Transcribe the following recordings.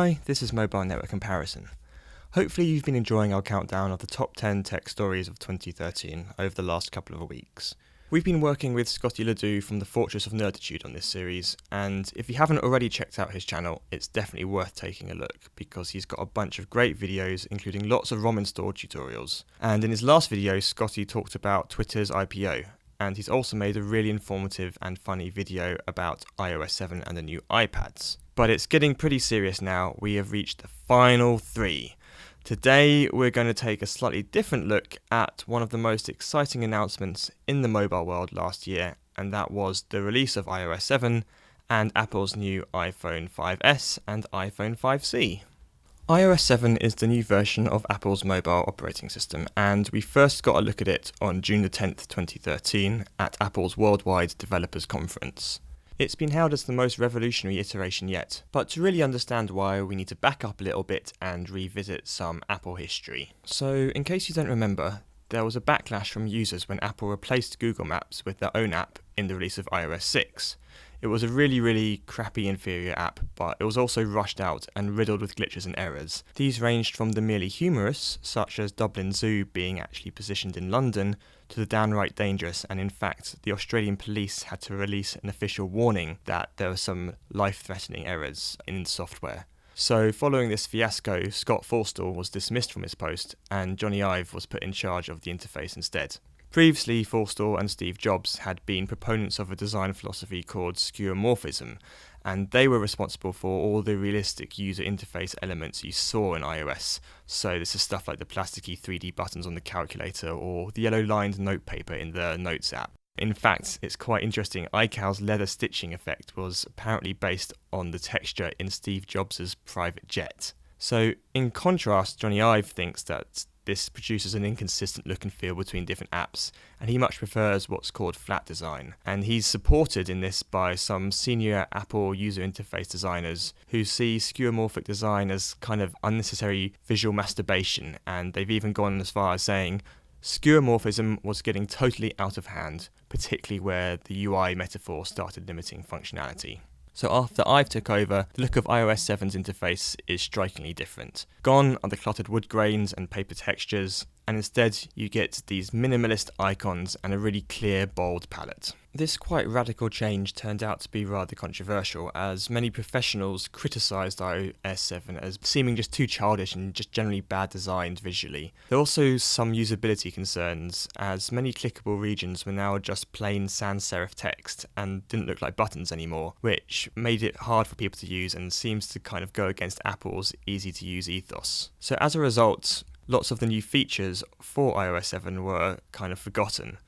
Hi, this is Mobile Network Comparison. Hopefully you've been enjoying our countdown of the top 10 tech stories of 2013 over the last couple of weeks. We've been working with Scottie LaDeaux from the Fortress of Nerditude on this series, and if you haven't already checked out his channel, it's definitely worth taking a look, because he's got a bunch of great videos, including lots of ROM install tutorials. And in his last video, Scottie talked about Twitter's IPO, and he's also made a really informative and funny video about iOS 7 and the new iPads. But it's getting pretty serious now. We have reached the final three. Today we're going to take a slightly different look at one of the most exciting announcements in the mobile world last year, and that was the release of iOS 7 and Apple's new iPhone 5S and iPhone 5C. iOS 7 is the new version of Apple's mobile operating system, and we first got a look at it on June the 10th, 2013 at Apple's Worldwide Developers Conference. It's been hailed as the most revolutionary iteration yet, but to really understand why, we need to back up a little bit and revisit some Apple history. So, in case you don't remember, there was a backlash from users when Apple replaced Google Maps with their own app in the release of iOS 6. It was a really crappy inferior app, but it was also rushed out and riddled with glitches and errors. These ranged from the merely humorous, such as Dublin Zoo being actually positioned in London, to the downright dangerous, and in fact, the Australian police had to release an official warning that there were some life-threatening errors in the software. So, following this fiasco, Scott Forstall was dismissed from his post, and Johnny Ive was put in charge of the interface instead. Previously, Forstall and Steve Jobs had been proponents of a design philosophy called skeuomorphism, and they were responsible for all the realistic user interface elements you saw in iOS. So this is stuff like the plasticky 3D buttons on the calculator or the yellow-lined notepaper in the Notes app. In fact, it's quite interesting, iCal's leather stitching effect was apparently based on the texture in Steve Jobs' private jet. So, in contrast, Johnny Ive thinks that this produces an inconsistent look and feel between different apps, and he much prefers what's called flat design. And he's supported in this by some senior Apple user interface designers who see skeuomorphic design as kind of unnecessary visual masturbation, and they've even gone as far as saying skeuomorphism was getting totally out of hand, particularly where the UI metaphor started limiting functionality. So after Ive took over, the look of iOS 7's interface is strikingly different. Gone are the cluttered wood grains and paper textures, and instead you get these minimalist icons and a really clear, bold palette. This quite radical change turned out to be rather controversial, as many professionals criticised iOS 7 as seeming just too childish and just generally bad designed visually. There are also some usability concerns, as many clickable regions were now just plain sans serif text and didn't look like buttons anymore, which made it hard for people to use and seems to kind of go against Apple's easy to use ethos. So as a result, lots of the new features for iOS 7 were kind of forgotten.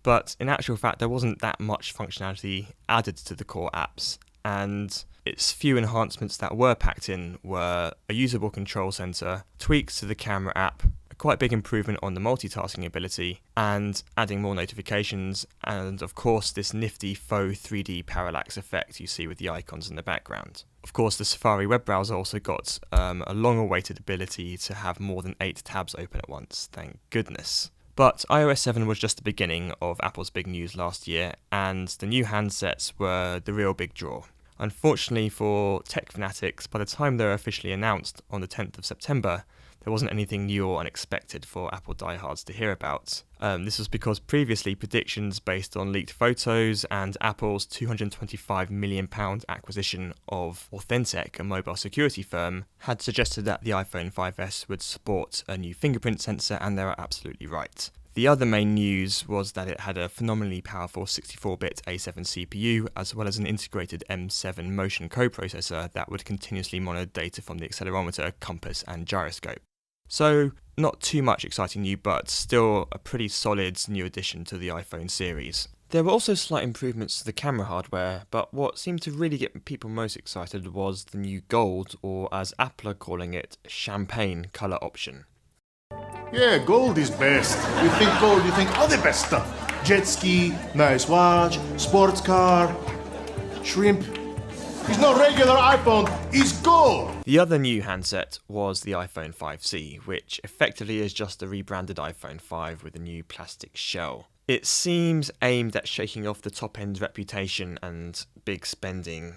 But in actual fact, there wasn't that much functionality added to the core apps, and its few enhancements that were packed in were a usable control center, tweaks to the camera app, a quite big improvement on the multitasking ability, and adding more notifications, and of course this nifty faux 3D parallax effect you see with the icons in the background. Of course, the Safari web browser also got a long-awaited ability to have more than 8 tabs open at once, thank goodness. But iOS 7 was just the beginning of Apple's big news last year, and the new handsets were the real big draw. Unfortunately for tech fanatics, by the time they were officially announced on the 10th of September, there wasn't anything new or unexpected for Apple diehards to hear about. This was because previously predictions based on leaked photos and Apple's £225 million acquisition of Authentic, a mobile security firm, had suggested that the iPhone 5S would support a new fingerprint sensor, and they were absolutely right. The other main news was that it had a phenomenally powerful 64-bit A7 CPU, as well as an integrated M7 motion coprocessor that would continuously monitor data from the accelerometer, compass, and gyroscope. So, not too much exciting new, but still a pretty solid new addition to the iPhone series. There were also slight improvements to the camera hardware, but what seemed to really get people most excited was the new gold, or as Apple are calling it, champagne colour option. Yeah, gold is best. You think gold, you think all the best stuff. Jet ski, nice watch, sports car, shrimp. It's not regular iPhone, it's gold! The other new handset was the iPhone 5C, which effectively is just a rebranded iPhone 5 with a new plastic shell. It seems aimed at shaking off the top-end reputation and big spending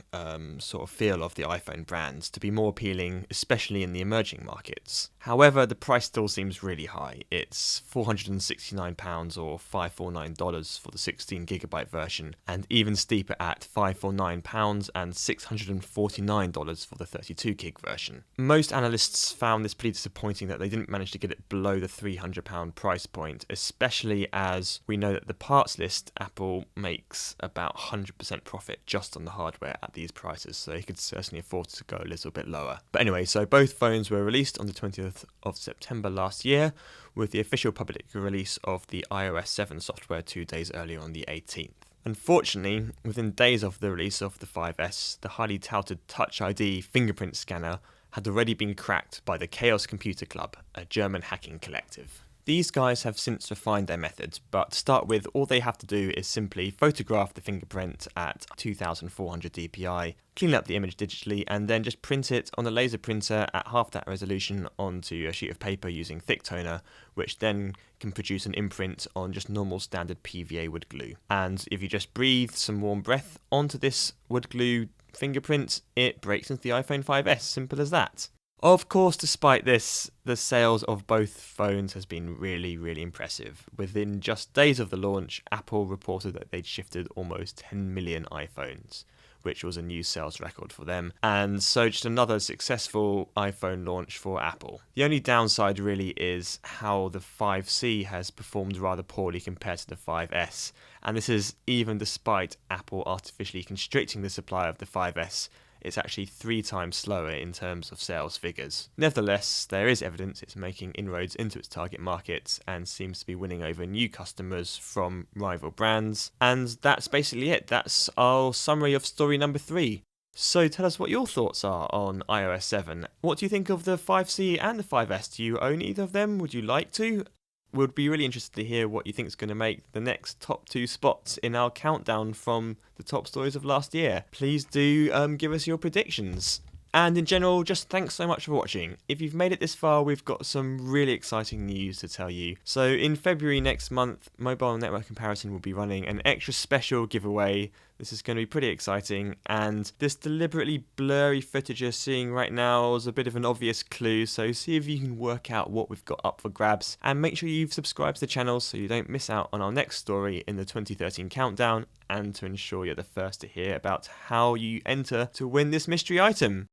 sort of feel of the iPhone brands to be more appealing, especially in the emerging markets. However, the price still seems really high. It's £469 or $549 for the 16GB version, and even steeper at £549 and $649 for the 32GB version. Most analysts found this pretty disappointing that they didn't manage to get it below the £300 price point, especially as we know that the parts list, Apple makes about 100% profit just on the hardware at these prices, so they could certainly afford to go a little bit lower. But anyway, so both phones were released on the 20th of September last year, with the official public release of the iOS 7 software 2 days earlier on the 18th. Unfortunately, within days of the release of the 5S, the highly touted Touch ID fingerprint scanner had already been cracked by the Chaos Computer Club, a German hacking collective. These guys have since refined their methods, but to start with, all they have to do is simply photograph the fingerprint at 2400 dpi, clean up the image digitally, and then just print it on a laser printer at half that resolution onto a sheet of paper using thick toner, which then can produce an imprint on just normal standard PVA wood glue. And if you just breathe some warm breath onto this wood glue fingerprint, it breaks into the iPhone 5S, simple as that. Of course, despite this, the sales of both phones has been really, really impressive. Within just days of the launch, Apple reported that they'd shifted almost 10 million iPhones, which was a new sales record for them, and so just another successful iPhone launch for Apple. The only downside really is how the 5C has performed rather poorly compared to the 5S, and this is even despite Apple artificially constricting the supply of the 5S. It's actually 3 times slower in terms of sales figures. Nevertheless, there is evidence it's making inroads into its target markets and seems to be winning over new customers from rival brands. And that's basically it. That's our summary of story number 3. So tell us what your thoughts are on iOS 7. What do you think of the 5C and the 5S? Do you own either of them? Would you like to? We'd be really interested to hear what you think is going to make the next top 2 spots in our countdown from the top stories of last year. Please do give us your predictions. And in general, just thanks so much for watching. If you've made it this far, we've got some really exciting news to tell you. So in February next month, Mobile Network Comparison will be running an extra special giveaway. This is going to be pretty exciting, and this deliberately blurry footage you're seeing right now is a bit of an obvious clue, so see if you can work out what we've got up for grabs, and make sure you've subscribed to the channel so you don't miss out on our next story in the 2013 countdown, and to ensure you're the first to hear about how you enter to win this mystery item.